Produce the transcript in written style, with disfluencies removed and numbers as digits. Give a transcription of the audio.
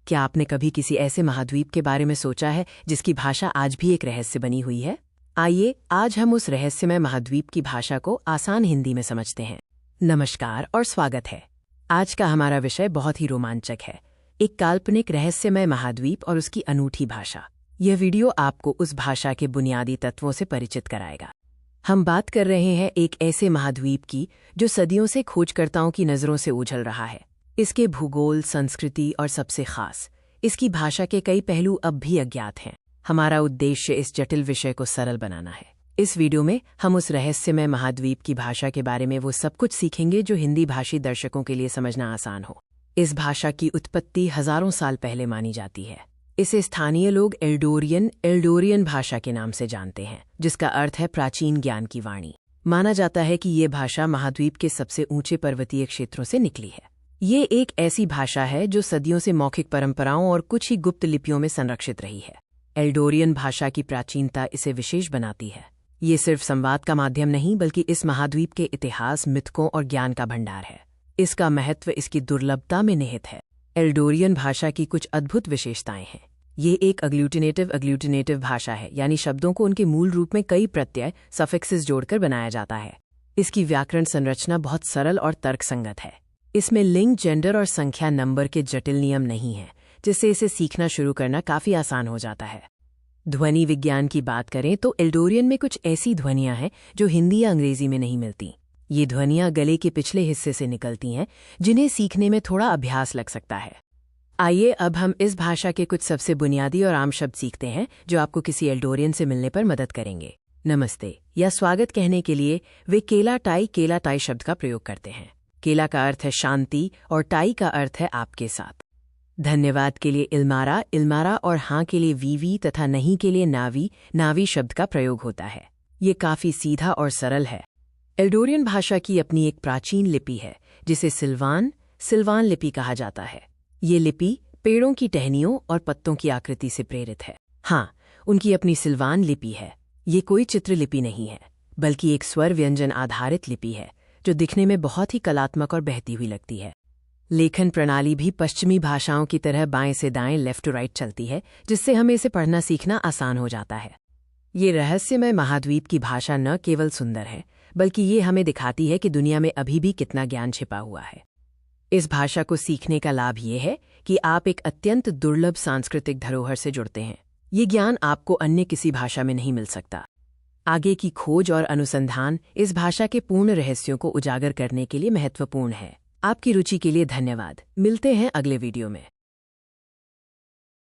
क्या आपने कभी किसी ऐसे महाद्वीप के बारे में सोचा है जिसकी भाषा आज भी एक रहस्य बनी हुई है? आइए आज हम उस रहस्यमय महाद्वीप की भाषा को आसान हिंदी में समझते हैं। नमस्कार और स्वागत है। आज का हमारा विषय बहुत ही रोमांचक है, एक काल्पनिक रहस्यमय महाद्वीप और उसकी अनूठी भाषा। यह वीडियो आपको उस भाषा के बुनियादी तत्वों से परिचित कराएगा। हम बात कर रहे हैं एक ऐसे महाद्वीप की जो सदियों से खोजकर्ताओं की नज़रों से उछल रहा है। इसके भूगोल, संस्कृति और सबसे खास इसकी भाषा के कई पहलू अब भी अज्ञात हैं। हमारा उद्देश्य इस जटिल विषय को सरल बनाना है। इस वीडियो में हम उस रहस्यमय महाद्वीप की भाषा के बारे में वो सब कुछ सीखेंगे जो हिंदी भाषी दर्शकों के लिए समझना आसान हो। इस भाषा की उत्पत्ति हजारों साल पहले मानी जाती है। इसे स्थानीय लोग एल्डोरियन भाषा के नाम से जानते हैं, जिसका अर्थ है प्राचीन ज्ञान की वाणी। माना जाता है कि ये भाषा महाद्वीप के सबसे ऊंचे पर्वतीय क्षेत्रों से निकली है। ये एक ऐसी भाषा है जो सदियों से मौखिक परंपराओं और कुछ ही गुप्त लिपियों में संरक्षित रही है। एल्डोरियन भाषा की प्राचीनता इसे विशेष बनाती है। ये सिर्फ संवाद का माध्यम नहीं, बल्कि इस महाद्वीप के इतिहास, मिथकों और ज्ञान का भंडार है। इसका महत्व इसकी दुर्लभता में निहित है। एल्डोरियन भाषा की कुछ अद्भुत विशेषताएं हैं। ये एक अग्लूटिनेटिव भाषा है, यानी शब्दों को उनके मूल रूप में कई प्रत्यय सफिक्सेस जोड़कर बनाया जाता है। इसकी व्याकरण संरचना बहुत सरल और तर्कसंगत है। इसमें लिंग, जेंडर और संख्या नंबर के जटिल नियम नहीं हैं, जिससे इसे सीखना शुरू करना काफी आसान हो जाता है। ध्वनि विज्ञान की बात करें तो एल्डोरियन में कुछ ऐसी ध्वनियां हैं जो हिंदी या अंग्रेजी में नहीं मिलती। ये ध्वनियां गले के पिछले हिस्से से निकलती हैं, जिन्हें सीखने में थोड़ा अभ्यास लग सकता है। आइए अब हम इस भाषा के कुछ सबसे बुनियादी और आम शब्द सीखते हैं जो आपको किसी एल्डोरियन से मिलने पर मदद करेंगे। नमस्ते या स्वागत कहने के लिए वे केला टाई शब्द का प्रयोग करते हैं। केला का अर्थ है शांति और टाई का अर्थ है आपके साथ। धन्यवाद के लिए इल्मारा और हाँ के लिए वीवी तथा नहीं के लिए नावी शब्द का प्रयोग होता है। ये काफी सीधा और सरल है। एल्डोरियन भाषा की अपनी एक प्राचीन लिपि है जिसे सिल्वान लिपि कहा जाता है। ये लिपि पेड़ों की टहनियों और पत्तों की आकृति से प्रेरित है। हाँ, उनकी अपनी सिल्वान लिपि है। ये कोई चित्रलिपि नहीं है, बल्कि एक स्वर व्यंजन आधारित लिपि है जो दिखने में बहुत ही कलात्मक और बहती हुई लगती है। लेखन प्रणाली भी पश्चिमी भाषाओं की तरह बाएं से दाएं, लेफ्ट टू राइट चलती है, जिससे हमें इसे पढ़ना सीखना आसान हो जाता है। ये रहस्यमय महाद्वीप की भाषा न केवल सुंदर है, बल्कि ये हमें दिखाती है कि दुनिया में अभी भी कितना ज्ञान छिपा हुआ है। इस भाषा को सीखने का लाभ ये है कि आप एक अत्यंत दुर्लभ सांस्कृतिक धरोहर से जुड़ते हैं। ये ज्ञान आपको अन्य किसी भाषा में नहीं मिल सकता। आगे की खोज और अनुसंधान इस भाषा के पूर्ण रहस्यों को उजागर करने के लिए महत्वपूर्ण है। आपकी रुचि के लिए धन्यवाद। मिलते हैं अगले वीडियो में।